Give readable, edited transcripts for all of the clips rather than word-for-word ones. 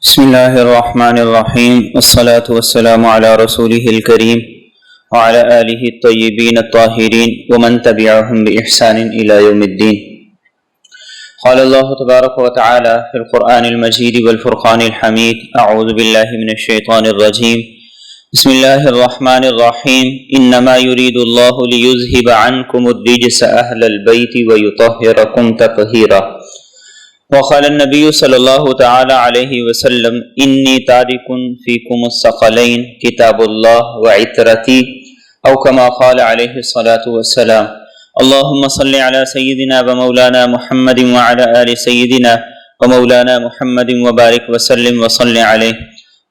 بسم اللہ الرحمن الرحیم والصلاة والسلام علی رسولہ الکریم وعلی آلہ الطیبین الطاہرین ومن تبعهم بإحسان الى یوم الدین۔ قال اللہ تبارک وتعالی فی القرآن المجید والفرقان الحمید اعوذ باللہ من الشیطان الرجیم بسم اللہ الرحمن الرحیم انما یرید اللہ لیذہب عنکم الرجس اہل البیت ویطہرکم تطہیرا۔ وقال النبی صلی اللہ تعالی علیہ وسلم انی تارک فیکم الثقلین کتاب اللہ وعطرتی او کما قال علیہ الصلاۃ والسلام۔ اللہم صل علی سیدنا ومولانا محمد وعلی آل سیدنا ومولانا محمد وبارک وسلم وصل علیہ۔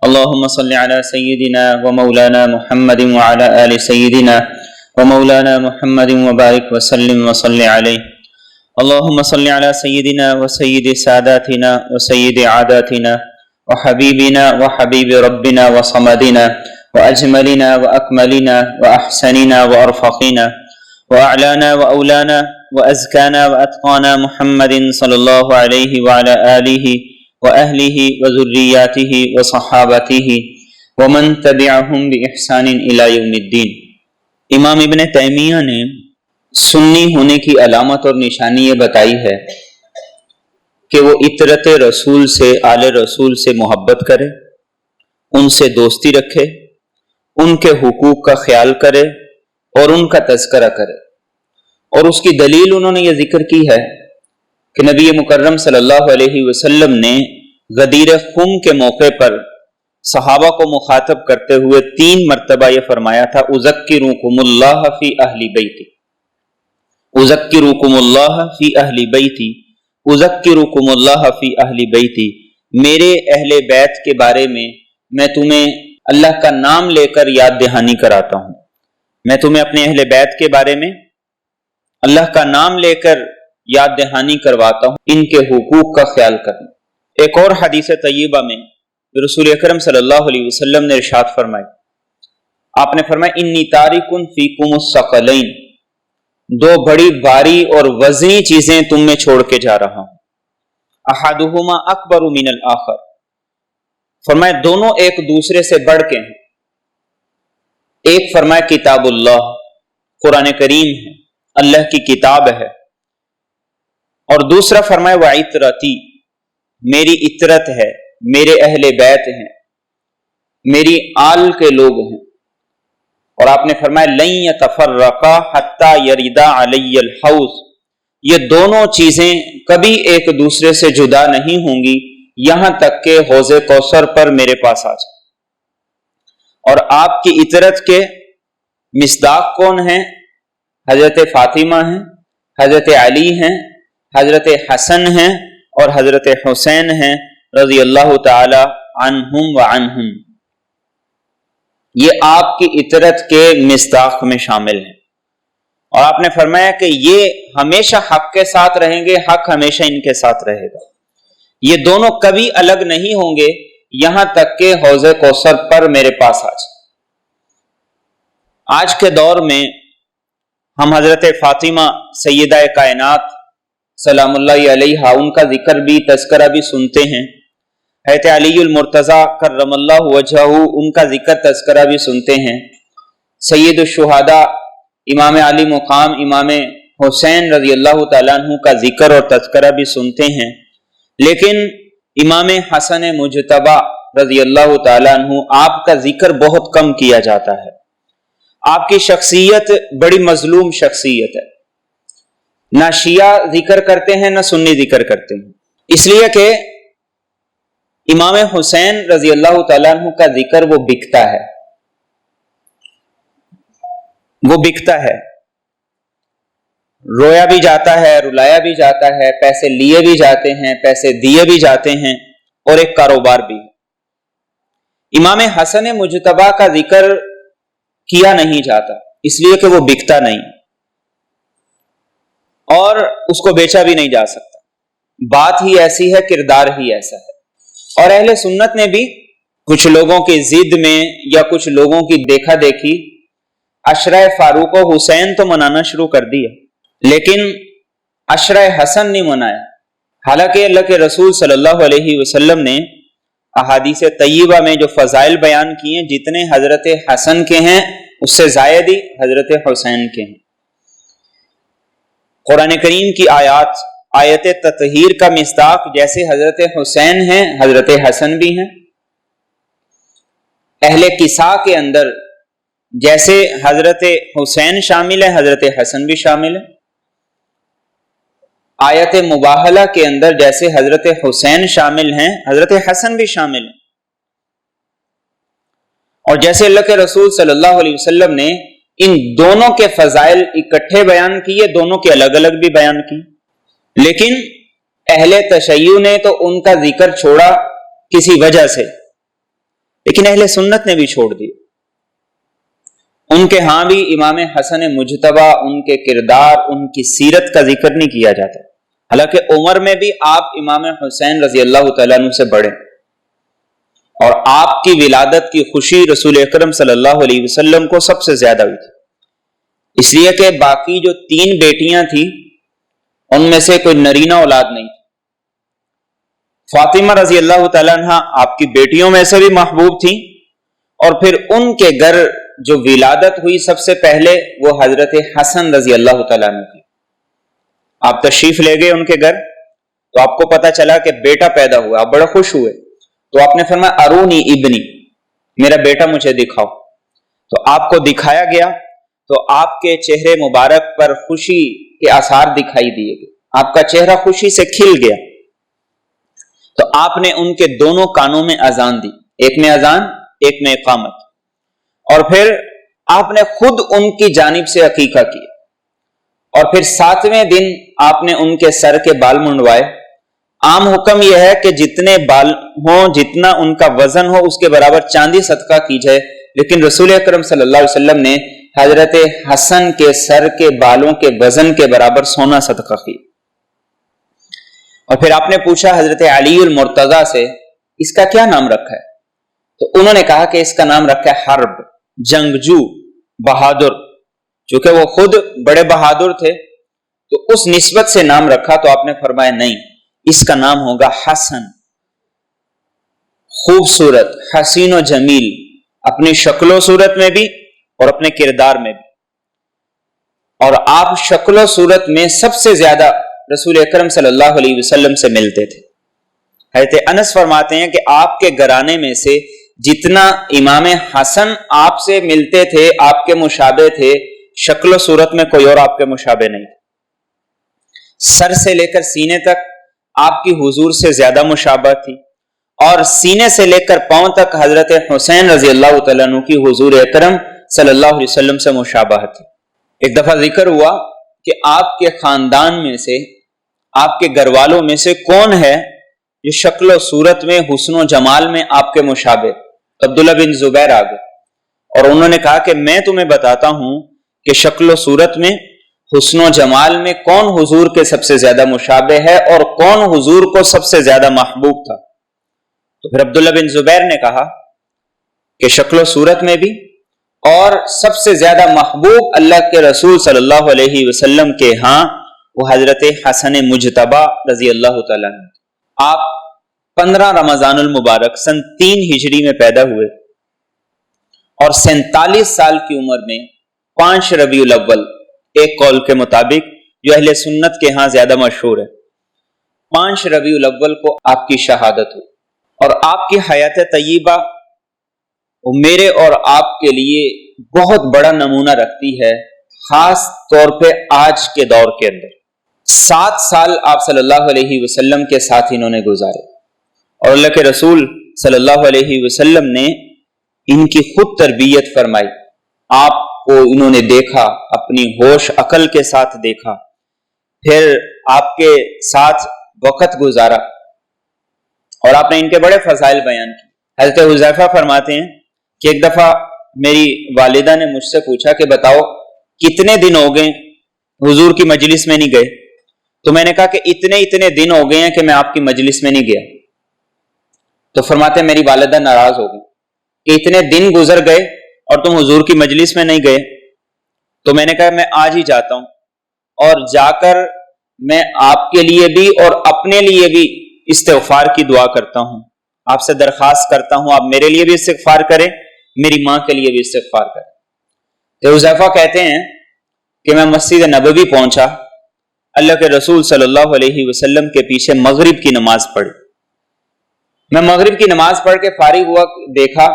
اللہم صل علی سیدنا ومولانا محمد وعلی آل سیدنا ومولانا محمد وبارک وسلم وصل علیہ۔ اللہم صل علی سیدنا وسید ساداتنا وسید عاداتنا وحبیبنا وحبیب ربنا وصمدنا واجملنا واکملنا واحسننا وارفقنا واعلانا واولانا وازکانا واتقانا محمد صلی اللہ علیہ وعلی آلہ واہلہ وذریاتہ وصحابتہ ومن تبعہم بإحسان الی یوم الدین۔ امام ابن تیمیہ نے سنی ہونے کی علامت اور نشانی یہ بتائی ہے کہ وہ عطرت رسول سے، آل رسول سے محبت کرے، ان سے دوستی رکھے، ان کے حقوق کا خیال کرے اور ان کا تذکرہ کرے۔ اور اس کی دلیل انہوں نے یہ ذکر کی ہے کہ نبی مکرم صلی اللہ علیہ وسلم نے غدیر خم کے موقع پر صحابہ کو مخاطب کرتے ہوئے 3 مرتبہ یہ فرمایا تھا اذکرکم اللہ فی اہل بیتی، اذکرکم اللہ فی اہل بیتی، اذکرکم اللہ فی اہل بیتی، میرے اہل بیت کے بارے میں تمہیں اللہ کا نام لے کر یاد دہانی کراتا ہوں۔ میں تمہیں اپنے اہل بیت کے بارے میں اللہ کا نام لے کر یاد دہانی کرواتا ہوں، ان کے حقوق کا خیال کرنا۔ ایک اور حدیث طیبہ میں رسول اکرم صلی اللہ علیہ وسلم نے ارشاد فرمایا، آپ نے فرمایا انی تارک فیکم الثقلین، 2 بڑی بھاری اور وزنی چیزیں تم میں چھوڑ کے جا رہا ہوں، احدہما اکبر من الاخر، فرمایا دونوں ایک دوسرے سے بڑھ کے ہیں۔ ایک فرمایا کتاب اللہ، قرآن کریم ہے، اللہ کی کتاب ہے، اور دوسرا فرمایا وعطرتی، میری عطرت ہے، میرے اہل بیت ہیں، میری آل کے لوگ ہیں۔ اور آپ نے فرمایا لن یتفرقا حتی یردا علی الحوض، یہ دونوں چیزیں کبھی ایک دوسرے سے جدا نہیں ہوں گی یہاں تک کہ حوض کوثر پر میرے پاس آ جائے۔ اور آپ کی عطرت کے مصداق کون ہیں؟ حضرت فاطمہ ہیں، حضرت علی ہیں، حضرت حسن ہیں اور حضرت حسین ہیں رضی اللہ تعالی عنہم وعنہم، یہ آپ کی عطرت کے مصداق میں شامل ہیں۔ اور آپ نے فرمایا کہ یہ ہمیشہ حق کے ساتھ رہیں گے، حق ہمیشہ ان کے ساتھ رہے گا، یہ دونوں کبھی الگ نہیں ہوں گے یہاں تک کہ حوض کوثر پر میرے پاس آ جائے۔ آج کے دور میں ہم حضرت فاطمہ سیدہ کائنات سلام اللہ علیہا ان کا ذکر بھی، تذکرہ بھی سنتے ہیں، حضرت علی المرتضیٰ کرم اللہ وجہہ ان کا ذکر تذکرہ بھی سنتے ہیں، سید الشہداء امام علی مقام امام حسین رضی اللہ تعالیٰ عنہ کا ذکر اور تذکرہ بھی سنتے ہیں، لیکن امام حسن مجتبی رضی اللہ تعالیٰ عنہ آپ کا ذکر بہت کم کیا جاتا ہے۔ آپ کی شخصیت بڑی مظلوم شخصیت ہے، نہ شیعہ ذکر کرتے ہیں نہ سنی ذکر کرتے ہیں، اس لیے کہ امام حسین رضی اللہ تعالیٰ عنہ کا ذکر وہ بکتا ہے، وہ بکتا ہے، رویا بھی جاتا ہے، رلایا بھی جاتا ہے، پیسے لیے بھی جاتے ہیں، پیسے دیے بھی جاتے ہیں، اور ایک کاروبار بھی۔ امام حسن مجتبی کا ذکر کیا نہیں جاتا اس لیے کہ وہ بکتا نہیں اور اس کو بیچا بھی نہیں جا سکتا، بات ہی ایسی ہے، کردار ہی ایسا ہے۔ اور اہل سنت نے بھی کچھ لوگوں کی ضد میں یا کچھ لوگوں کی دیکھا دیکھی عشرہ فاروق و حسین تو منانا شروع کر دیا، لیکن عشرہ حسن نہیں منایا، حالانکہ اللہ کے رسول صلی اللہ علیہ وسلم نے احادیث طیبہ میں جو فضائل بیان کیے ہیں جتنے حضرت حسن کے ہیں اس سے زائد ہی حضرت حسین کے ہیں۔ قرآن کریم کی آیت تطہیر کا مصداق جیسے حضرت حسین ہیں حضرت حسن بھی ہیں۔ اہل قصہ کے اندر جیسے حضرت حسین شامل ہے حضرت حسن بھی شامل ہے۔ آیت مباہلہ کے اندر جیسے حضرت حسین شامل ہیں حضرت حسن بھی شامل ہیں، اور جیسے اللہ کے رسول صلی اللہ علیہ وسلم نے ان دونوں کے فضائل اکٹھے بیان کیے، دونوں کے الگ الگ بھی بیان کیے، لیکن اہل تشیع نے تو ان کا ذکر چھوڑا کسی وجہ سے، لیکن اہل سنت نے بھی چھوڑ دیا۔ ان کے ہاں بھی امام حسن مجتبی، ان کے کردار، ان کی سیرت کا ذکر نہیں کیا جاتا، حالانکہ عمر میں بھی آپ امام حسین رضی اللہ تعالیٰ عنہ سے بڑے، اور آپ کی ولادت کی خوشی رسول اکرم صلی اللہ علیہ وسلم کو سب سے زیادہ ہوئی تھی، اس لیے کہ باقی جو 3 بیٹیاں تھیں ان میں سے کوئی نرینہ اولاد نہیں تھی۔ فاطمہ رضی اللہ تعالیٰ عنہ آپ کی بیٹیوں میں سے بھی محبوب تھیں، اور پھر ان کے گھر جو ولادت ہوئی سب سے پہلے وہ حضرت حسن رضی اللہ تعالیٰ عنہ کی۔ آپ تشریف لے گئے ان کے گھر تو آپ کو پتا چلا کہ بیٹا پیدا ہوا، آپ بڑے خوش ہوئے، تو آپ نے فرمایا ارونی ابنی، میرا بیٹا مجھے دکھاؤ، تو آپ کو دکھایا گیا تو آپ کے چہرے مبارک پر خوشی کے آثار دکھائی دیے گئے، آپ کا چہرہ خوشی سے کھل گیا، تو آپ نے ان کے دونوں کانوں میں اذان دی، ایک میں اذان ایک میں اقامت، اور پھر آپ نے خود ان کی جانب سے عقیقہ کیا، اور پھر 7ویں دن آپ نے ان کے سر کے بال منڈوائے۔ عام حکم یہ ہے کہ جتنے بال ہوں جتنا ان کا وزن ہو اس کے برابر چاندی صدقہ کی جائے، لیکن رسول اکرم صلی اللہ علیہ وسلم نے حضرت حسن کے سر کے بالوں کے وزن کے برابر سونا صدقہ کی۔ اور پھر آپ نے پوچھا حضرت علی المرتضی سے اس کا کیا نام رکھا ہے، تو انہوں نے کہا کہ اس کا نام رکھا ہے حرب، جنگجو، بہادر، چونکہ وہ خود بڑے بہادر تھے تو اس نسبت سے نام رکھا، تو آپ نے فرمایا نہیں، اس کا نام ہوگا حسن، خوبصورت، حسین و جمیل، اپنی شکل و صورت میں بھی اور اپنے کردار میں بھی، اور آپ شکل و صورت میں سب سے زیادہ رسول اکرم صلی اللہ علیہ وسلم سے ملتے تھے۔ حضرت انس فرماتے ہیں کہ آپ کے گھرانے میں سے جتنا امام حسن آپ سے ملتے تھے، آپ کے مشابہ تھے، شکل و صورت میں کوئی اور آپ کے مشابہ نہیں، سر سے لے کر سینے تک آپ کی حضور سے زیادہ مشابہ تھی، اور سینے سے لے کر پاؤں تک حضرت حسین رضی اللہ تعالیٰ عنہ کی حضور اکرم صلی اللہ علیہ وسلم سے مشابہ تھی۔ ایک دفعہ ذکر ہوا کہ آپ کے خاندان میں سے، آپ کے گھر والوں میں سے کون ہے جو شکل و صورت میں، حسن و جمال میں آپ کے مشابہ؟ عبداللہ بن زبیر آ گئے اور انہوں نے کہا کہ میں تمہیں بتاتا ہوں کہ شکل و صورت میں، حسن و جمال میں کون حضور کے سب سے زیادہ مشابہ ہے اور کون حضور کو سب سے زیادہ محبوب تھا۔ تو پھر عبداللہ بن زبیر نے کہا کہ شکل و صورت میں بھی، اور سب سے زیادہ محبوب اللہ کے رسول صلی اللہ علیہ وسلم کے ہاں وہ حضرت حسن مجتبی رضی اللہ تعالیٰ عنہ۔ آپ 15 رمضان المبارک سن 3 ہجری میں پیدا ہوئے، اور 47 سال کی عمر میں 5 ربیع الاول، ایک قول کے مطابق جو اہل سنت کے ہاں زیادہ مشہور ہے، 5 ربیع الاول کو آپ کی شہادت ہوئی، اور آپ کی حیات طیبہ وہ میرے اور آپ کے لیے بہت بڑا نمونہ رکھتی ہے، خاص طور پہ آج کے دور کے اندر۔ 7 سال آپ صلی اللہ علیہ وسلم کے ساتھ انہوں نے گزارے، اور اللہ کے رسول صلی اللہ علیہ وسلم نے ان کی خود تربیت فرمائی، آپ کو انہوں نے دیکھا، اپنی ہوش عقل کے ساتھ دیکھا، پھر آپ کے ساتھ وقت گزارا، اور آپ نے ان کے بڑے فضائل بیان کیے۔ حضرت حذیفہ فرماتے ہیں کہ ایک دفعہ میری والدہ نے مجھ سے پوچھا کہ بتاؤ کتنے دن ہو گئے حضور کی مجلس میں نہیں گئے، تو میں نے کہا کہ اتنے دن ہو گئے ہیں کہ میں آپ کی مجلس میں نہیں گیا۔ تو فرماتے ہیں میری والدہ ناراض ہو گئی کہ اتنے دن گزر گئے اور تم حضور کی مجلس میں نہیں گئے۔ تو میں نے کہا میں آج ہی جاتا ہوں، اور جا کر میں آپ کے لیے بھی اور اپنے لیے بھی استغفار کی دعا کرتا ہوں، آپ سے درخواست کرتا ہوں آپ میرے لیے بھی استغفار کریں، میری ماں کے لیے بھی استغفار کریں۔ تو حذیفہ کہتے ہیں کہ میں مسجد نبوی پہنچا، اللہ کے رسول صلی اللہ علیہ وسلم کے پیچھے مغرب کی نماز پڑھی۔ میں مغرب کی نماز پڑھ کے فارغ ہوا، دیکھا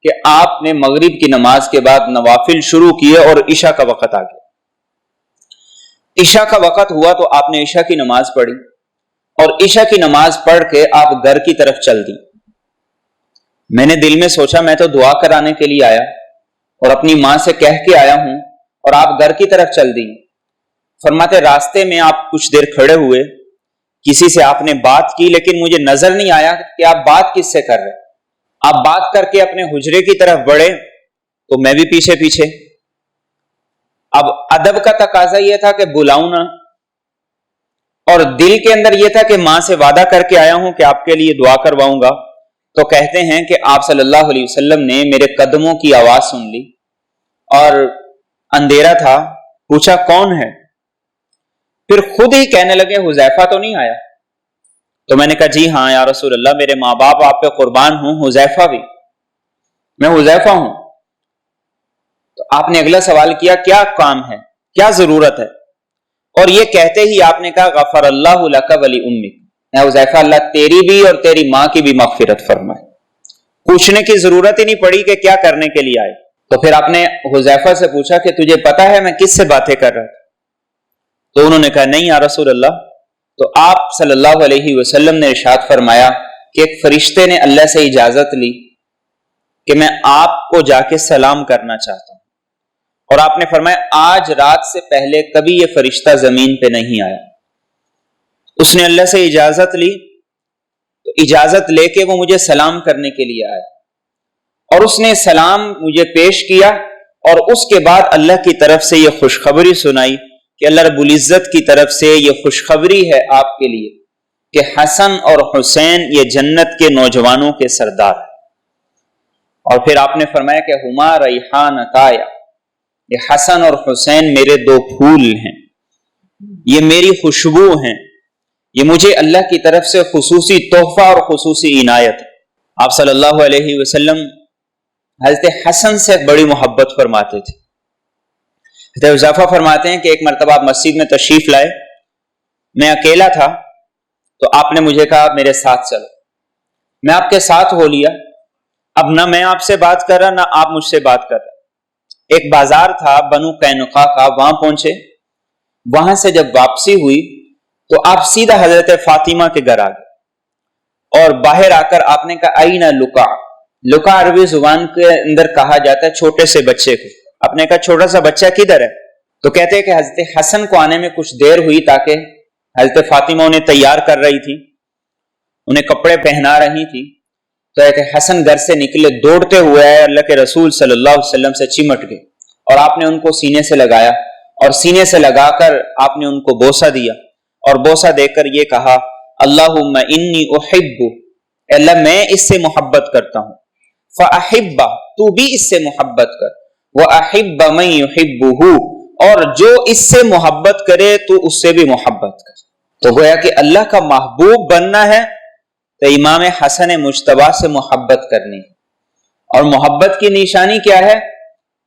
کہ آپ نے مغرب کی نماز کے بعد نوافل شروع کیے اور عشاء کا وقت آ گیا۔ عشاء کا وقت ہوا تو آپ نے عشاء کی نماز پڑھی، اور عشاء کی نماز پڑھ کے آپ گھر کی طرف چل دی۔ میں نے دل میں سوچا میں تو دعا کرانے کے لیے آیا اور اپنی ماں سے کہہ کے آیا ہوں، اور آپ گھر کی طرف چل دی۔ فرماتے راستے میں آپ کچھ دیر کھڑے ہوئے، کسی سے آپ نے بات کی، لیکن مجھے نظر نہیں آیا کہ آپ بات کس سے کر رہے۔ آپ بات کر کے اپنے حجرے کی طرف بڑھے تو میں بھی پیچھے پیچھے۔ اب ادب کا تقاضا یہ تھا کہ بلاؤں نہ، اور دل کے اندر یہ تھا کہ ماں سے وعدہ کر کے آیا ہوں کہ آپ کے لیے دعا کرواؤں گا۔ تو کہتے ہیں کہ آپ صلی اللہ علیہ وسلم نے میرے قدموں کی آواز سن لی، اور اندھیرا تھا، پوچھا کون ہے؟ پھر خود ہی کہنے لگے حذیفہ تو نہیں آیا؟ تو میں نے کہا جی ہاں یا رسول اللہ، میرے ماں باپ آپ پہ قربان ہوں، حذیفہ بھی، میں حذیفہ ہوں۔ تو آپ نے اگلا سوال کیا کیا کام ہے، کیا ضرورت ہے؟ اور یہ کہتے ہی آپ نے کہا غفر اللہ لک ولی امک، اے حذیفہ اللہ تیری بھی اور تیری ماں کی بھی مغفرت فرمائے۔ پوچھنے کی ضرورت ہی نہیں پڑی کہ کیا کرنے کے لیے آئے۔ تو پھر آپ نے حذیفہ سے پوچھا کہ تجھے پتا ہے میں کس سے باتیں کر رہا تھا؟ تو انہوں نے کہا نہیں یا رسول اللہ۔ تو آپ صلی اللہ علیہ وسلم نے ارشاد فرمایا کہ ایک فرشتے نے اللہ سے اجازت لی کہ میں آپ کو جا کے سلام کرنا چاہتا ہوں، اور آپ نے فرمایا آج رات سے پہلے کبھی یہ فرشتہ زمین پہ نہیں آیا۔ اس نے اللہ سے اجازت لی، تو اجازت لے کے وہ مجھے سلام کرنے کے لیے آیا، اور اس نے سلام مجھے پیش کیا، اور اس کے بعد اللہ کی طرف سے یہ خوشخبری سنائی کہ اللہ رب العزت کی طرف سے یہ خوشخبری ہے آپ کے لیے کہ حسن اور حسین یہ جنت کے نوجوانوں کے سردار ہیں۔ اور پھر آپ نے فرمایا کہ ہما ریحانتایا، یہ حسن اور حسین میرے دو پھول ہیں، یہ میری خوشبو ہیں، یہ مجھے اللہ کی طرف سے خصوصی تحفہ اور خصوصی عنایت ہے۔ آپ صلی اللہ علیہ وسلم حضرت حسن سے بڑی محبت فرماتے تھے۔ حضرت حذیفہ فرماتے ہیں کہ ایک مرتبہ آپ مسجد میں تشریف لائے، میں اکیلا تھا، تو آپ نے مجھے کہا میرے ساتھ چلو، میں آپ کے ساتھ ہو لیا۔ اب نہ میں آپ سے بات کر رہا نہ آپ مجھ سے بات کر رہے۔ ایک بازار تھا بنو قینقاع کا، وہاں پہنچے، وہاں سے جب واپسی ہوئی تو آپ سیدھا حضرت فاطمہ کے گھر آ گئے، اور باہر آ کر آپ نے کہا اینا لکا، لکا عربی زبان کے اندر کہا جاتا ہے چھوٹے سے بچے کو۔ آپ نے کہا چھوٹا سا بچہ کدھر ہے؟ تو کہتے ہیں کہ حضرت حسن کو آنے میں کچھ دیر ہوئی، تاکہ حضرت فاطمہ انہیں تیار کر رہی تھی، انہیں کپڑے پہنا رہی تھی۔ تو حضرت حسن گھر سے نکلے، دوڑتے ہوئے آئے، اللہ کے رسول صلی اللہ علیہ وسلم سے چمٹ گئے، اور آپ نے ان کو سینے سے لگایا، اور سینے سے لگا کر آپ نے ان کو بوسہ دیا، اور بوسہ دے کر یہ کہا اللہم انی احب، اللہ میں اس سے محبت کرتا ہوں، فاحبہ تو بھی اس سے محبت کر، وَأَحِبَّ مَن يُحِبُّهُ اور جو اس سے محبت کرے تو اس سے بھی محبت کر۔ تو گویا کہ اللہ کا محبوب بننا ہے تو امام حسن مجتبی سے محبت کرنی ہے، اور محبت کی نشانی کیا ہے؟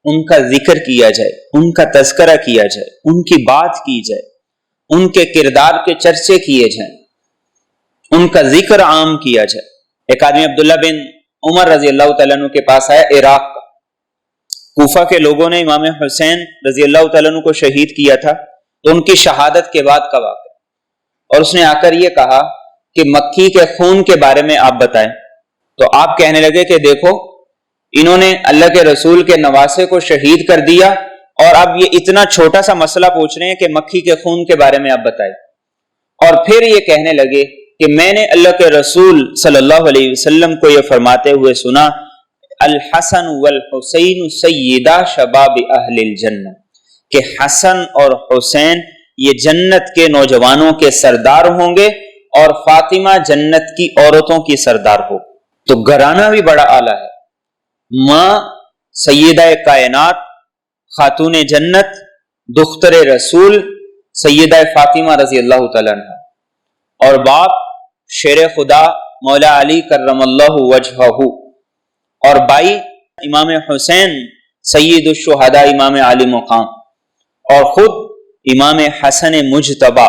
ان کا ذکر کیا جائے، ان کا تذکرہ کیا جائے، ان کی بات کی جائے، ان کے کردار کے چرچے کیے جائیں، ان کا ذکر عام کیا جائے۔ ایک آدمی عبداللہ بن عمر رضی اللہ تعالیٰ عنہ کے پاس آیا، عراق کا، کوفہ کے لوگوں نے امام حسین رضی اللہ تعالیٰ عنہ کو شہید کیا تھا، تو ان کی شہادت کے بعد کا واقعہ، اور اس نے آ کر یہ کہا کہ مکی کے خون کے بارے میں آپ بتائیں۔ تو آپ کہنے لگے کہ دیکھو انہوں نے اللہ کے رسول کے نواسے کو شہید کر دیا، اور اب یہ اتنا چھوٹا سا مسئلہ پوچھ رہے ہیں کہ مکی کے خون کے بارے میں آپ بتائیں۔ اور پھر یہ کہنے لگے کہ میں نے اللہ کے رسول صلی اللہ علیہ وسلم کو یہ فرماتے ہوئے سنا الحسن والحسین سیدہ شباب اہل الجنہ، کہ حسن اور حسین یہ جنت کے نوجوانوں کے سردار ہوں گے، اور فاطمہ جنت کی عورتوں کی سردار ہو۔ تو گھرانہ بھی بڑا اعلیٰ ہے، ماں سیدہ کائنات، خاتون جنت، دختر رسول سیدہ فاطمہ رضی اللہ تعالیٰ عنہ، اور باپ شیر خدا مولا علی کرم اللہ وجہہ، اور بھائی امام حسین سید الشہداء امام علی مقام، اور خود امام حسن مجتبی،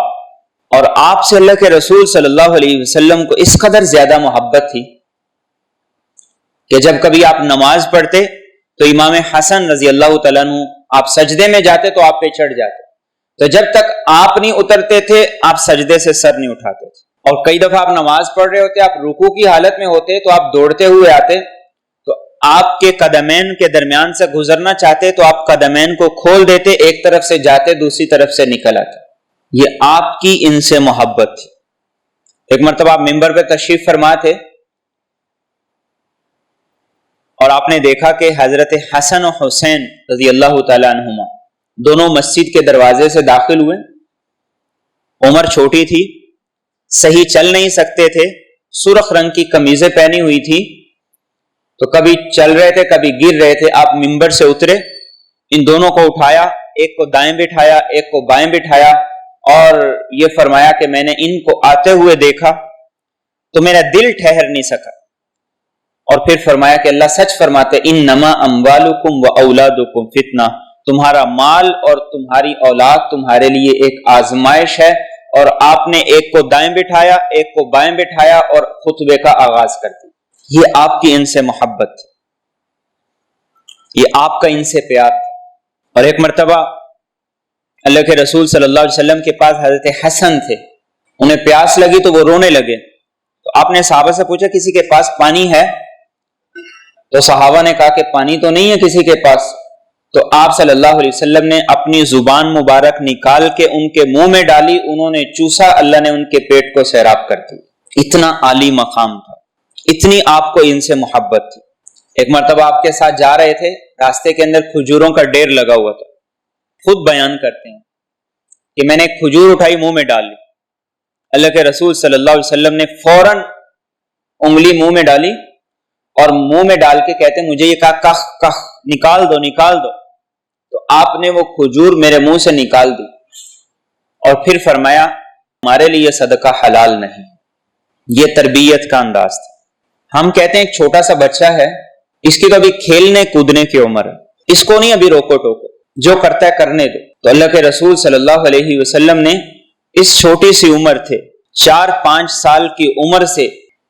اور آپ سے اللہ کے رسول صلی اللہ علیہ وسلم کو اس قدر زیادہ محبت تھی کہ جب کبھی آپ نماز پڑھتے تو امام حسن رضی اللہ تعالیٰ عنہ آپ سجدے میں جاتے تو آپ پہ چڑھ جاتے، تو جب تک آپ نہیں اترتے تھے آپ سجدے سے سر نہیں اٹھاتے تھے، اور کئی دفعہ آپ نماز پڑھ رہے ہوتے، آپ رکوع کی حالت میں ہوتے تو آپ دوڑتے ہوئے آتے تو آپ کے قدمین کے درمیان سے گزرنا چاہتے تو آپ قدمین کو کھول دیتے، ایک طرف سے جاتے دوسری طرف سے نکل آتے۔ یہ آپ کی ان سے محبت تھی۔ ایک مرتبہ آپ ممبر پہ تشریف فرما تھے اور آپ نے دیکھا کہ حضرت حسن و حسین رضی اللہ تعالیٰ عنہما دونوں مسجد کے دروازے سے داخل ہوئے۔ عمر چھوٹی تھی، صحیح چل نہیں سکتے تھے، سرخ رنگ کی قمیضیں پہنی ہوئی تھی، تو کبھی چل رہے تھے کبھی گر رہے تھے۔ آپ ممبر سے اترے، ان دونوں کو اٹھایا، ایک کو دائیں بٹھایا ایک کو بائیں بٹھایا، اور یہ فرمایا کہ میں نے ان کو آتے ہوئے دیکھا تو میرا دل ٹھہر نہیں سکا، اور پھر فرمایا کہ اللہ سچ فرماتے انما اموالکم و اولادکم فتنہ، تمہارا مال اور تمہاری اولاد تمہارے لیے ایک آزمائش ہے، اور آپ نے ایک کو دائیں بٹھایا ایک کو بائیں بٹھایا اور خطبے کا آغاز کر دیا۔ یہ آپ کی ان سے محبت تھی، یہ آپ کا ان سے پیار تھا۔ اور ایک مرتبہ اللہ کے رسول صلی اللہ علیہ وسلم کے پاس حضرت حسن تھے، انہیں پیاس لگی تو وہ رونے لگے، تو آپ نے صحابہ سے پوچھا کسی کے پاس پانی ہے؟ تو صحابہ نے کہا کہ پانی تو نہیں ہے کسی کے پاس، تو آپ صلی اللہ علیہ وسلم نے اپنی زبان مبارک نکال کے ان کے منہ میں ڈالی، انہوں نے چوسا، اللہ نے ان کے پیٹ کو سیراب کر دی۔ اتنا عالی مقام تھا، اتنی آپ کو ان سے محبت تھی۔ ایک مرتبہ آپ کے ساتھ جا رہے تھے، راستے کے اندر کھجوروں کا ڈھیر لگا ہوا تھا، خود بیان کرتے ہیں کہ میں نے ایک کھجور اٹھائی منہ میں ڈال لی، اللہ کے رسول صلی اللہ علیہ وسلم نے فوراً انگلی منہ میں ڈالی اور منہ میں ڈال کے کہتے ہیں مجھے یہ کہا کخ کخ نکال دو نکال دو، تو آپ نے وہ کھجور میرے منہ سے نکال دی اور پھر فرمایا ہمارے لیے صدقہ حلال نہیں۔ یہ تربیت کا انداز تھا۔ ہم کہتے ہیں ایک چھوٹا سا بچہ ہے، اس کی تو ابھی کھیلنے کودنے کی عمر ہے، اس کو نہیں ابھی روکو ٹوکو، جو کرتا ہے کرنے دو۔ تو اللہ کے رسول صلی اللہ علیہ وسلم نے اس چھوٹی سی عمر تھے 4-5 سال کی عمر سے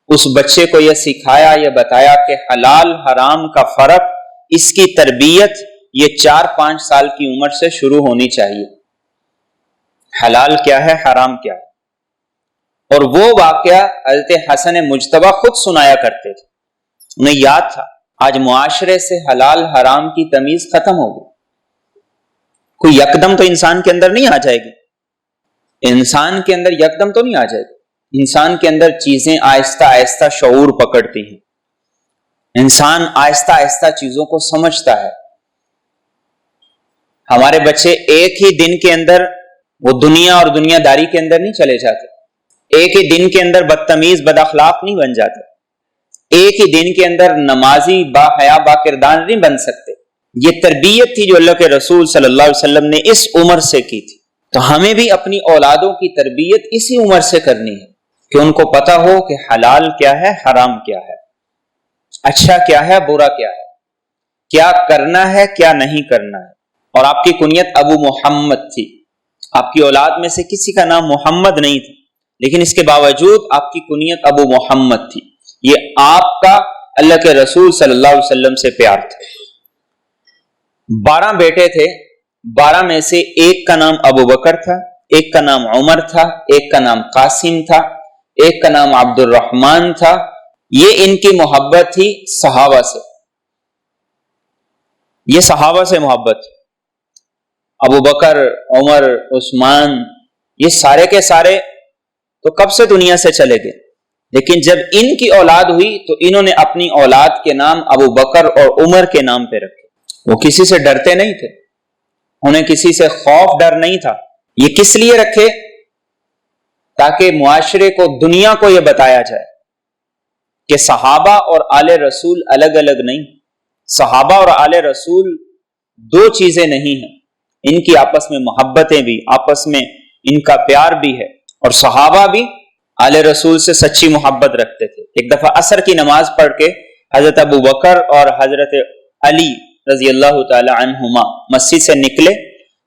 اس بچے کو یہ سکھایا، یہ بتایا کہ حلال حرام کا فرق، اس کی تربیت یہ 4-5 سال کی عمر سے شروع ہونی چاہیے۔ حلال کیا ہے حرام کیا ہے، اور وہ واقعہ حضرت حسن مجتبی خود سنایا کرتے تھے، انہیں یاد تھا۔ آج معاشرے سے حلال حرام کی تمیز ختم ہو گئی، کوئی یکدم تو انسان کے اندر نہیں آ جائے گی، انسان کے اندر یکدم تو نہیں آ جائے گی، انسان کے اندر چیزیں آہستہ آہستہ شعور پکڑتی ہیں، انسان آہستہ آہستہ چیزوں کو سمجھتا ہے۔ ہمارے بچے ایک ہی دن کے اندر وہ دنیا اور دنیا داری کے اندر نہیں چلے جاتے، ایک ہی دن کے اندر بدتمیز بد اخلاق نہیں بن جاتے، ایک ہی دن کے اندر نمازی با حیا با کردار نہیں بن سکتے۔ یہ تربیت تھی جو اللہ کے رسول صلی اللہ علیہ وسلم نے اس عمر سے کی تھی، تو ہمیں بھی اپنی اولادوں کی تربیت اسی عمر سے کرنی ہے کہ ان کو پتا ہو کہ حلال کیا ہے حرام کیا ہے، اچھا کیا ہے برا کیا ہے، کیا کرنا ہے کیا نہیں کرنا ہے۔ اور آپ کی کنیت ابو محمد تھی، آپ کی اولاد میں سے کسی کا نام محمد نہیں تھا، لیکن اس کے باوجود آپ کی کنیت ابو محمد تھی۔ یہ آپ کا اللہ کے رسول صلی اللہ علیہ وسلم سے پیار تھا۔ 12 بیٹے تھے، 12 میں سے ایک کا نام ابو بکر تھا، ایک کا نام عمر تھا، ایک کا نام قاسم تھا، ایک کا نام عبد الرحمن تھا۔ یہ ان کی محبت تھی صحابہ سے، یہ صحابہ سے محبت تھی۔ ابو بکر، عمر، عثمان، یہ سارے کے سارے تو کب سے دنیا سے چلے گئے، لیکن جب ان کی اولاد ہوئی تو انہوں نے اپنی اولاد کے نام ابو بکر اور عمر کے نام پہ رکھے۔ وہ کسی سے ڈرتے نہیں تھے، انہیں کسی سے خوف ڈر نہیں تھا۔ یہ کس لیے رکھے؟ تاکہ معاشرے کو دنیا کو یہ بتایا جائے کہ صحابہ اور آل رسول الگ الگ نہیں، صحابہ اور آل رسول دو چیزیں نہیں ہیں، ان کی آپس میں محبتیں بھی، آپس میں ان کا پیار بھی ہے، اور صحابہ بھی آل رسول سے سچی محبت رکھتے تھے۔ ایک دفعہ عصر کی نماز پڑھ کے حضرت ابو بکر اور حضرت علی رضی اللہ تعالی عنہما مسجد سے نکلے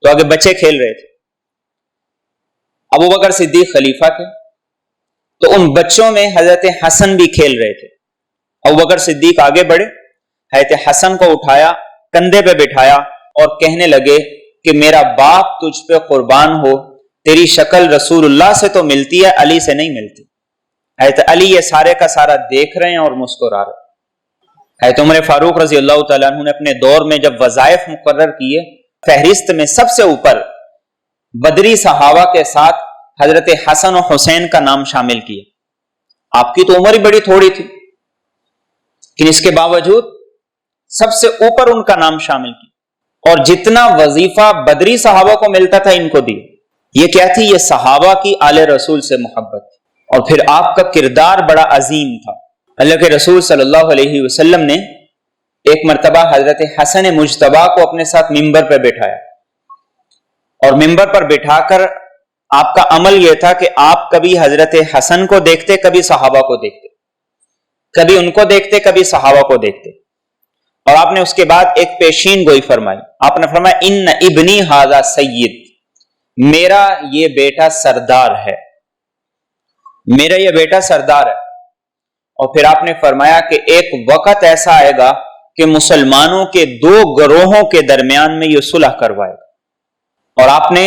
تو آگے بچے کھیل رہے تھے۔ ابو بکر صدیق خلیفہ تھے تو ان بچوں میں حضرت حسن بھی کھیل رہے تھے۔ ابو بکر صدیق آگے بڑھے، حضرت حسن کو اٹھایا، کندھے پہ بٹھایا اور کہنے لگے کہ میرا باپ تجھ پہ قربان ہو، تیری شکل رسول اللہ سے تو ملتی ہے، علی سے نہیں ملتی۔ حضرت علی یہ سارے کا سارا دیکھ رہے ہیں اور مسکرا رہے ہیں۔ حضرت عمر فاروق رضی اللہ تعالیٰ عنہ نے اپنے دور میں جب وظائف مقرر کیے، فہرست میں سب سے اوپر بدری صحابہ کے ساتھ حضرت حسن و حسین کا نام شامل کیا۔ آپ کی تو عمر ہی بڑی تھوڑی تھی، لیکن اس کے باوجود سب سے اوپر ان کا نام شامل کیا، اور جتنا وظیفہ بدری صحابہ کو ملتا تھا ان کو دیا۔ یہ کیا تھی؟ یہ صحابہ کی آل رسول سے محبت تھی، اور پھر آپ کا کردار بڑا عظیم تھا۔ اللہ کے رسول صلی اللہ علیہ وسلم نے ایک مرتبہ حضرت حسن مجتبی کو اپنے ساتھ ممبر پر بٹھایا، اور ممبر پر بٹھا کر آپ کا عمل یہ تھا کہ آپ کبھی حضرت حسن کو دیکھتے، کبھی صحابہ کو دیکھتے، کبھی ان کو دیکھتے، کبھی صحابہ کو دیکھتے، اور آپ نے اس کے بعد ایک پیشین گوئی فرمائی۔ آپ نے فرمایا ان ابنی ھذا سید، میرا یہ بیٹا سردار ہے، میرا یہ بیٹا سردار ہے۔ اور پھر آپ نے فرمایا کہ ایک وقت ایسا آئے گا کہ مسلمانوں کے دو گروہوں کے درمیان میں یہ صلح کروائے گا، اور آپ نے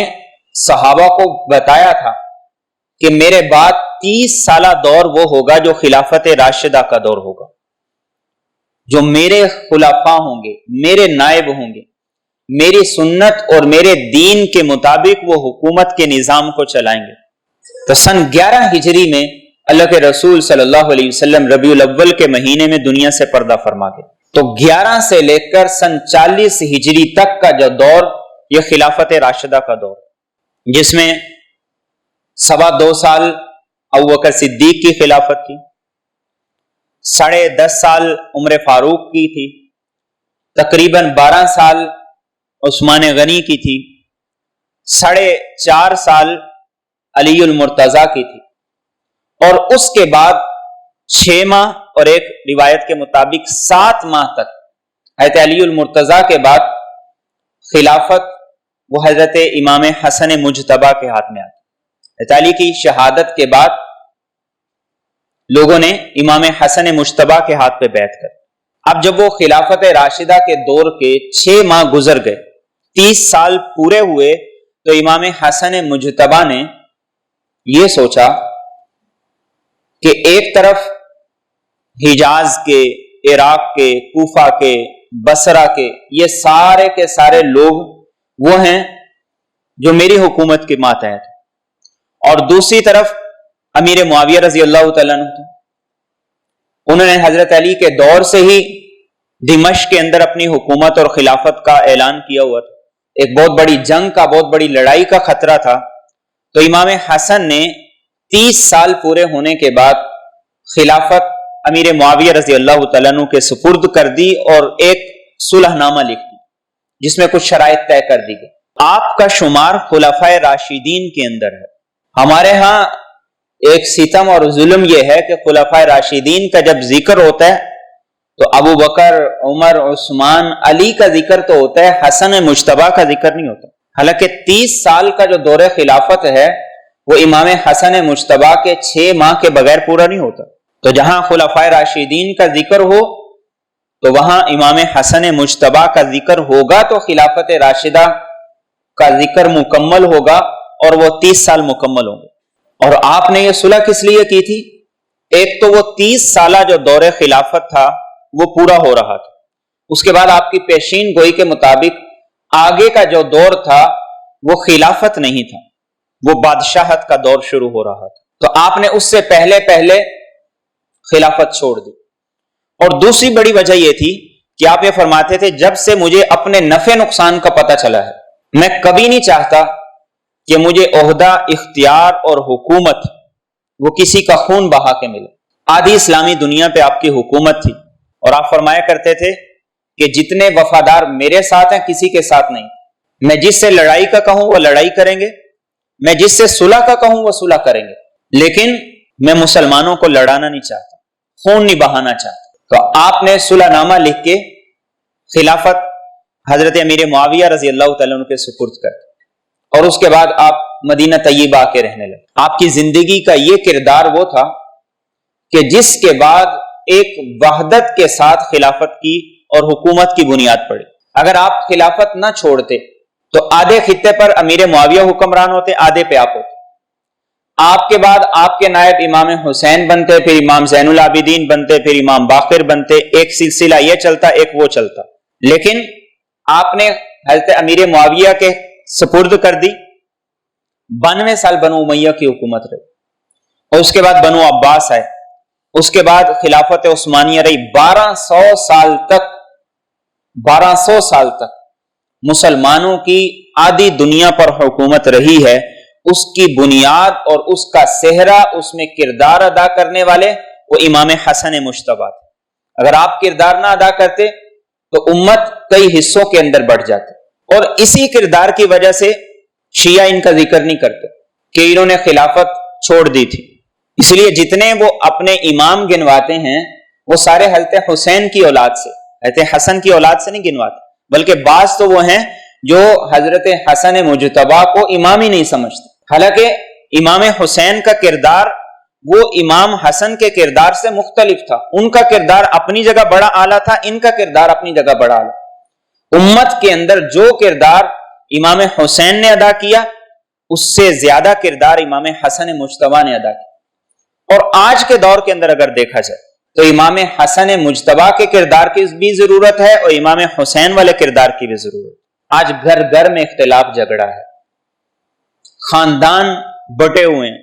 صحابہ کو بتایا تھا کہ میرے بعد 30 سالہ دور وہ ہوگا جو خلافت راشدہ کا دور ہوگا، جو میرے خلفاء ہوں گے، میرے نائب ہوں گے، میری سنت اور میرے دین کے مطابق وہ حکومت کے نظام کو چلائیں گے۔ تو سن 11 ہجری میں اللہ کے رسول صلی اللہ علیہ وسلم ربیع الاول کے مہینے میں دنیا سے پردہ فرما گئے۔ تو 11 سے لے کر سن 40 ہجری تک کا جو دور، یہ خلافت راشدہ کا دور، جس میں 2.25 سال ابو بکر صدیق کی خلافت تھی، 10.5 سال عمر فاروق کی تھی، تقریباً 12 سال عثمان غنی کی تھی، 4.5 سال علی المرتضیٰ کی تھی، اور اس کے بعد 6 ماہ اور ایک روایت کے مطابق 7 ماہ تک حضرت علی المرتضیٰ کے بعد خلافت وہ حضرت امام حسن مجتبی کے ہاتھ میں آتی۔ حضرت علی کی شہادت کے بعد لوگوں نے امام حسن مجتبی کے ہاتھ پہ بیعت کر۔ اب جب وہ خلافت راشدہ کے دور کے 6 ماہ گزر گئے، 30 سال پورے ہوئے، تو امام حسن مجتبی نے یہ سوچا کہ ایک طرف حجاز کے، عراق کے، کوفہ کے، بصرہ کے، یہ سارے کے سارے لوگ وہ ہیں جو میری حکومت کے ماتحت، اور دوسری طرف امیر معاویہ رضی اللہ تعالیٰ عنہ، انہوں نے حضرت علی کے دور سے ہی دمشق کے اندر اپنی حکومت اور خلافت کا اعلان کیا ہوا تھا۔ ایک بہت بڑی جنگ کا، بہت بڑی لڑائی کا خطرہ تھا، تو امام حسن نے 30 سال پورے ہونے کے بعد خلافت امیر معاویہ رضی اللہ تعالیٰ عنہ کے سپرد کر دی، اور ایک صلح نامہ لکھ دی جس میں کچھ شرائط طے کر دی گئی۔ آپ کا شمار خلفائے راشدین کے اندر ہے۔ ہمارے ہاں ایک ستم اور ظلم یہ ہے کہ خلفائے راشدین کا جب ذکر ہوتا ہے تو ابو بکر، عمر، عثمان، علی کا ذکر تو ہوتا ہے، حسن مجتبی کا ذکر نہیں ہوتا۔ حالانکہ 30 سال کا جو دور خلافت ہے وہ امام حسن مجتبی کے 6 ماہ کے بغیر پورا نہیں ہوتا۔ تو جہاں خلفائے راشدین کا ذکر ہو تو وہاں امام حسن مجتبی کا ذکر ہوگا، تو خلافت راشدہ کا ذکر مکمل ہوگا، اور وہ 30 سال مکمل ہوں گے۔ اور آپ نے یہ صلح کس لیے کی تھی؟ ایک تو وہ 30 سالہ جو دور خلافت تھا وہ پورا ہو رہا تھا، اس کے بعد آپ کی پیشین گوئی کے مطابق آگے کا جو دور تھا وہ خلافت نہیں تھا، وہ بادشاہت کا دور شروع ہو رہا تھا، تو آپ نے اس سے پہلے خلافت چھوڑ دی۔ اور دوسری بڑی وجہ یہ تھی کہ آپ یہ فرماتے تھے جب سے مجھے اپنے نفع نقصان کا پتہ چلا ہے، میں کبھی نہیں چاہتا کہ مجھے عہدہ، اختیار اور حکومت وہ کسی کا خون بہا کے ملے۔ آدھی اسلامی دنیا پہ آپ کی حکومت تھی، اور آپ فرمایا کرتے تھے کہ جتنے وفادار میرے ساتھ ہیں کسی کے ساتھ نہیں، میں جس سے لڑائی کا کہوں وہ لڑائی کریں گے، میں جس سے صلح کا کہوں وہ صلح کریں گے، لیکن میں مسلمانوں کو لڑانا نہیں چاہتا، خون نہیں بہانا چاہتا۔ تو آپ نے صلح نامہ لکھ کے خلافت حضرت امیر معاویہ رضی اللہ تعالیٰ عنہ کے سپرد کر دی، اور اس کے بعد آپ مدینہ طیبہ آ کے رہنے لگے۔ آپ کی زندگی کا یہ کردار وہ تھا کہ جس کے بعد ایک وحدت کے ساتھ خلافت کی اور حکومت کی بنیاد پڑی۔ اگر آپ خلافت نہ چھوڑتے تو آدھے خطے پر امیر معاویہ حکمران ہوتے، آدھے پہ آپ ہوتے۔ آپ کے بعد آپ کے نائب امام حسین بنتے، پھر امام زین العابدین بنتے، پھر امام باقر بنتے، ایک سلسلہ یہ چلتا، ایک وہ چلتا۔ لیکن آپ نے حضرت امیر معاویہ کے سپرد کر دی۔ 92 سال بنو امیہ کی حکومت رہی، اور اس کے بعد بنو عباس آئے، اس کے بعد خلافت عثمانیہ رہی۔ 1200 سال تک مسلمانوں کی آدھی دنیا پر حکومت رہی ہے۔ اس کی بنیاد اور اس کا صحرا، اس میں کردار ادا کرنے والے وہ امام حسن مجتبی تھے۔ اگر آپ کردار نہ ادا کرتے تو امت کئی حصوں کے اندر بڑھ جاتی، اور اسی کردار کی وجہ سے شیعہ ان کا ذکر نہیں کرتے کہ انہوں نے خلافت چھوڑ دی تھی۔ اس لیے جتنے وہ اپنے امام گنواتے ہیں وہ سارے حضرت حسین کی اولاد سے، حضرت حسن کی اولاد سے نہیں گنواتے، بلکہ بعض تو وہ ہیں جو حضرت حسن مجتبی کو امام ہی نہیں سمجھتے، حالانکہ امام حسین کا کردار وہ امام حسن کے کردار سے مختلف تھا۔ ان کا کردار اپنی جگہ بڑا اعلیٰ تھا، ان کا کردار اپنی جگہ بڑا اعلیٰ۔ امت کے اندر جو کردار امام حسین نے ادا کیا اس سے زیادہ کردار امام حسن مجتبی نے ادا کیا۔ اور آج کے دور کے اندر اگر دیکھا جائے تو امام حسن مجتبی کے کردار کی بھی ضرورت ہے اور امام حسین والے کردار کی بھی ضرورت ہے۔ آج گھر گھر میں اختلاف جھگڑا ہے، خاندان بٹے ہوئے ہیں،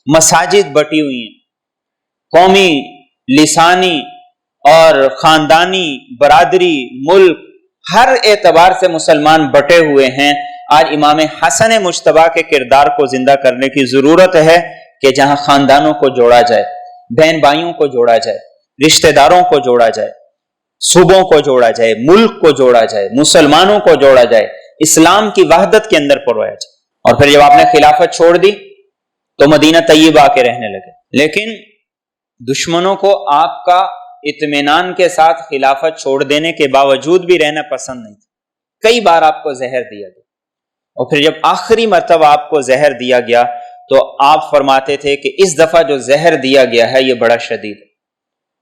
مساجد بٹی ہوئی ہیں، قومی، لسانی اور خاندانی، برادری، ملک، ہر اعتبار سے مسلمان بٹے ہوئے ہیں۔ آج امام حسن مجتبی کے کردار کو زندہ کرنے کی ضرورت ہے کہ جہاں خاندانوں کو جوڑا جائے، بہن بھائیوں کو جوڑا جائے، رشتہ داروں کو جوڑا جائے، صوبوں کو جوڑا جائے، ملک کو جوڑا جائے، مسلمانوں کو جوڑا جائے، اسلام کی وحدت کے اندر پرویا جائے۔ اور پھر جب آپ نے خلافت چھوڑ دی تو مدینہ طیبہ آ کے رہنے لگے، لیکن دشمنوں کو آپ کا اطمینان کے ساتھ خلافت چھوڑ دینے کے باوجود بھی رہنا پسند نہیں تھا۔ کئی بار آپ کو زہر دیا گیا، اور پھر جب آخری مرتبہ آپ کو زہر دیا گیا تو آپ فرماتے تھے کہ اس دفعہ جو زہر دیا گیا ہے یہ بڑا شدید ہے،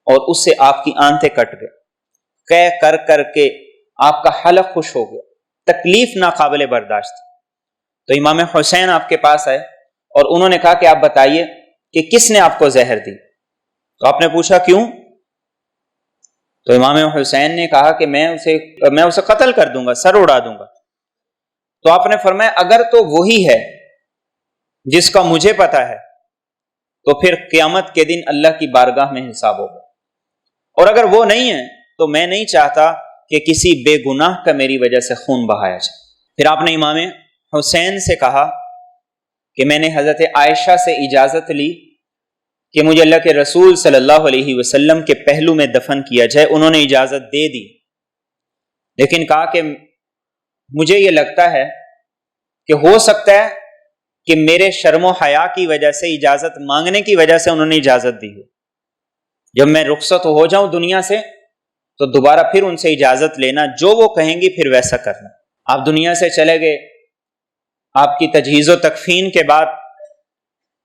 اور اس سے آپ کی آنتیں کٹ گئے، قے کر کر کے آپ کا حلق خوش ہو گیا، تکلیف ناقابل برداشت تھی۔ تو امام حسین آپ کے پاس آئے اور انہوں نے کہا کہ آپ بتائیے کہ کس نے آپ کو زہر دی؟ تو آپ نے پوچھا کیوں؟ تو امام حسین نے کہا کہ میں اسے قتل کر دوں گا، سر اڑا دوں گا۔ تو آپ نے فرمایا اگر تو وہی ہے جس کا مجھے پتا ہے تو پھر قیامت کے دن اللہ کی بارگاہ میں حساب ہوگا، اور اگر وہ نہیں ہے تو میں نہیں چاہتا کہ کسی بے گناہ کا میری وجہ سے خون بہایا جائے۔ پھر آپ نے امام حسین سے کہا کہ میں نے حضرت عائشہ سے اجازت لی کہ مجھے اللہ کے رسول صلی اللہ علیہ وسلم کے پہلو میں دفن کیا جائے۔ انہوں نے اجازت دے دی، لیکن کہا کہ مجھے یہ لگتا ہے کہ ہو سکتا ہے کہ میرے شرم و حیا کی وجہ سے، اجازت مانگنے کی وجہ سے انہوں نے اجازت دی ہو، جب میں رخصت ہو جاؤں دنیا سے تو دوبارہ پھر ان سے اجازت لینا، جو وہ کہیں گی پھر ویسا کرنا۔ آپ دنیا سے چلے گئے، آپ کی تجہیز و تکفین کے بعد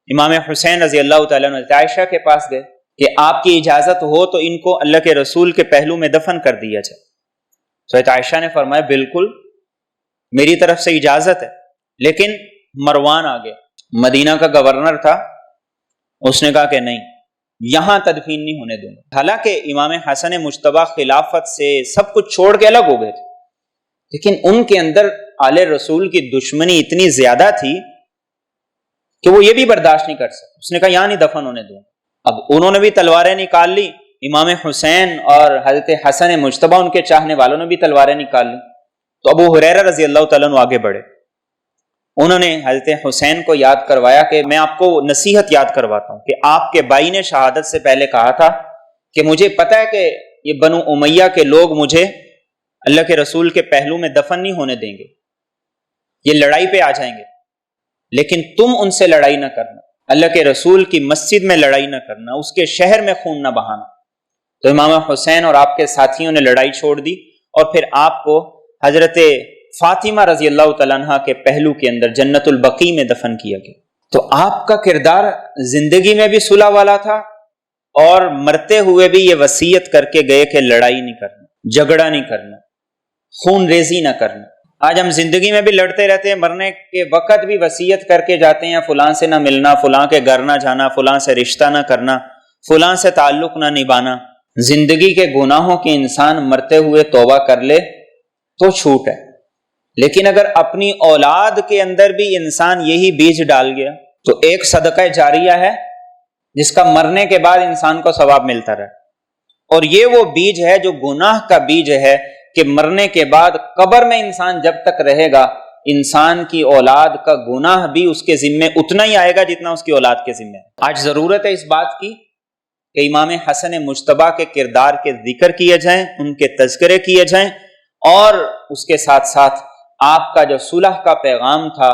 امام حسین رضی اللہ تعالیٰ عنہ عائشہ کے پاس گئے کہ آپ کی اجازت ہو تو ان کو اللہ کے رسول کے پہلو میں دفن کر دیا جائے۔ حضرت عائشہ نے فرمایا بالکل میری طرف سے اجازت ہے، لیکن مروان آ گیا، مدینہ کا گورنر تھا، اس نے کہا کہ نہیں، یہاں تدفین نہیں ہونے دوں گا۔ حالانکہ امام حسن مجتبی خلافت سے سب کچھ چھوڑ کے الگ ہو گئے تھے، لیکن ان کے اندر آل رسول کی دشمنی اتنی زیادہ تھی کہ وہ یہ بھی برداشت نہیں کر سکتے۔ اس نے کہا یہاں نہیں دفن ہونے دوں۔ اب انہوں نے بھی تلواریں نکال لی، امام حسین اور حضرت حسن مجتبی ان کے چاہنے والوں نے بھی تلواریں نکال لی۔ تو ابو ہریرہ رضی اللہ تعالیٰ عنہ آگے بڑھے، انہوں نے حضرت حسین کو یاد کروایا کہ میں آپ کو نصیحت یاد کرواتا ہوں کہ آپ کے بھائی نے شہادت سے پہلے کہا تھا کہ مجھے پتہ ہے کہ یہ بنو امیہ کے لوگ مجھے اللہ کے رسول کے پہلو میں دفن نہیں ہونے دیں گے، یہ لڑائی پہ آ جائیں گے، لیکن تم ان سے لڑائی نہ کرنا، اللہ کے رسول کی مسجد میں لڑائی نہ کرنا، اس کے شہر میں خون نہ بہانا۔ تو امام حسین اور آپ کے ساتھیوں نے لڑائی چھوڑ دی اور پھر آپ کو حضرت فاطمہ رضی اللہ تعالیٰ عنہ کے پہلو کے اندر جنت البقیع میں دفن کیا گیا۔ تو آپ کا کردار زندگی میں بھی صلح والا تھا اور مرتے ہوئے بھی یہ وصیت کر کے گئے کہ لڑائی نہیں کرنا، جھگڑا نہیں کرنا، خون ریزی نہ کرنا۔ آج ہم زندگی میں بھی لڑتے رہتے ہیں، مرنے کے وقت بھی وصیت کر کے جاتے ہیں فلاں سے نہ ملنا، فلاں کے گھر نہ جانا، فلاں سے رشتہ نہ کرنا، فلاں سے تعلق نہ نبھانا۔ زندگی کے گناہوں کے انسان مرتے ہوئے توبہ کر لے تو چھوٹ ہے، لیکن اگر اپنی اولاد کے اندر بھی انسان یہی بیج ڈال گیا تو ایک صدقہ جاریہ ہے جس کا مرنے کے بعد انسان کو ثواب ملتا رہے۔ اور یہ وہ بیج ہے جو گناہ کا بیج ہے کہ مرنے کے بعد قبر میں انسان جب تک رہے گا، انسان کی اولاد کا گناہ بھی اس کے ذمے اتنا ہی آئے گا جتنا اس کی اولاد کے ذمے ہے۔ آج ضرورت ہے اس بات کی کہ امام حسن مجتبیٰ کے کردار کے ذکر کیے جائیں، ان کے تذکرے کیے جائیں، اور اس کے ساتھ ساتھ آپ کا جو صلح کا پیغام تھا